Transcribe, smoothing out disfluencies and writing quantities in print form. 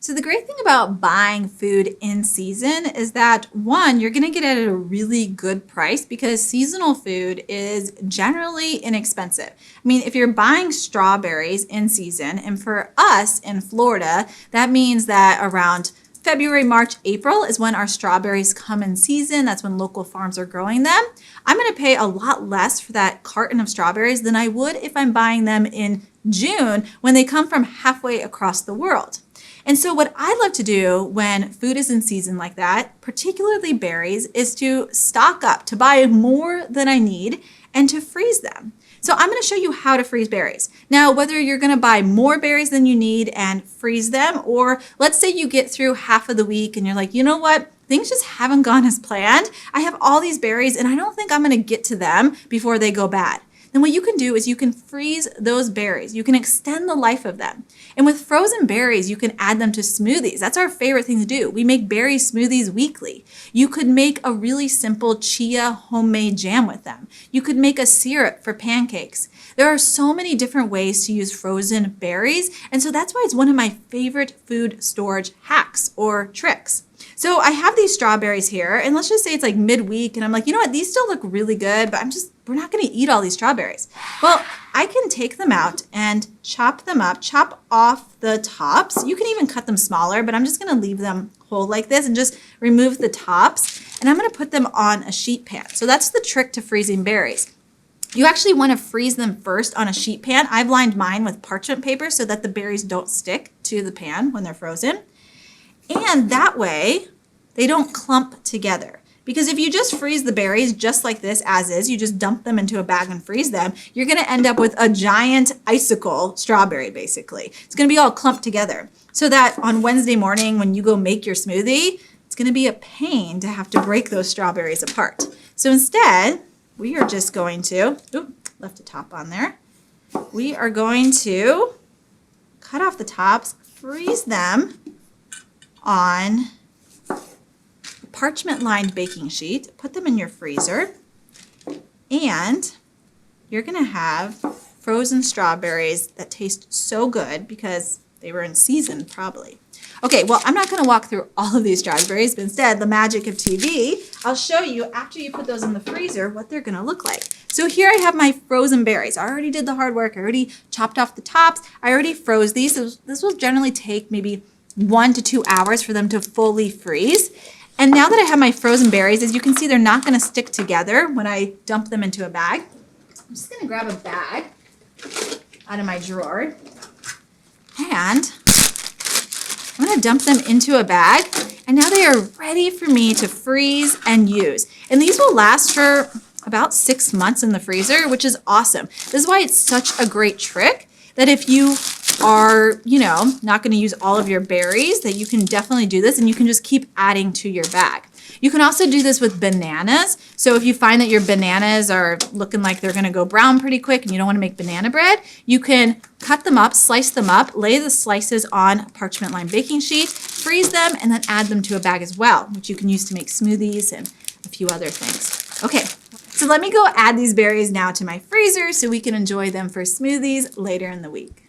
So the great thing about buying food in season is that one, you're going to get it at a really good price because seasonal food is generally inexpensive. I mean, if you're buying strawberries in season, and for us in Florida, that means that around February, March, April is when our strawberries come in season. That's when local farms are growing them. I'm going to pay a lot less for that carton of strawberries than I would if I'm buying them in June when they come from halfway across the world. And so what I love to do when food is in season like that, particularly berries, is to stock up, to buy more than I need and to freeze them. So I'm going to show you how to freeze berries. Now, whether you're going to buy more berries than you need and freeze them, or let's say you get through half of the week and you're like, you know what? Things just haven't gone as planned. I have all these berries and I don't think I'm going to get to them before they go bad. Then what you can do is you can freeze those berries. You can extend the life of them. And with frozen berries, you can add them to smoothies. That's our favorite thing to do. We make berry smoothies weekly. You could make a really simple chia homemade jam with them. You could make a syrup for pancakes. There are so many different ways to use frozen berries. And so that's why it's one of my favorite food storage hacks or tricks. So I have these strawberries here, and let's just say it's like midweek, and I'm like, you know what, these still look really good, but we're not gonna eat all these strawberries. Well, I can take them out and chop them up, chop off the tops. You can even cut them smaller, but I'm just gonna leave them whole like this and just remove the tops, and I'm gonna put them on a sheet pan. So that's the trick to freezing berries. You actually wanna freeze them first on a sheet pan. I've lined mine with parchment paper so that the berries don't stick to the pan when they're frozen. And that way, they don't clump together. Because if you just freeze the berries just like this as is, you just dump them into a bag and freeze them, you're gonna end up with a giant icicle strawberry, basically. It's gonna be all clumped together. So that on Wednesday morning when you go make your smoothie, it's gonna be a pain to have to break those strawberries apart. So instead, we are just going to, left a top on there. We are going to cut off the tops, freeze them on a parchment lined baking sheet, put them in your freezer, and you're gonna have frozen strawberries that taste so good because they were in season probably. Okay, well, I'm not gonna walk through all of these strawberries, but instead, the magic of TV, I'll show you after you put those in the freezer what they're gonna look like. So here I have my frozen berries. I already did the hard work. I already chopped off the tops. I already froze these. So this will generally take maybe 1 to 2 hours for them to fully freeze. And now that I have my frozen berries, as you can see, they're not gonna stick together when I dump them into a bag. I'm just gonna grab a bag out of my drawer and I'm gonna dump them into a bag, and now they are ready for me to freeze and use. And these will last for about 6 months in the freezer, which is awesome. This is why it's such a great trick that if you are, not going to use all of your berries, that you can definitely do this and you can just keep adding to your bag. You can also do this with bananas. So if you find that your bananas are looking like they're going to go brown pretty quick and you don't want to make banana bread, you can cut them up, slice them up, lay the slices on a parchment lined baking sheet, freeze them, and then add them to a bag as well, which you can use to make smoothies and a few other things. Okay, so let me go add these berries now to my freezer so we can enjoy them for smoothies later in the week.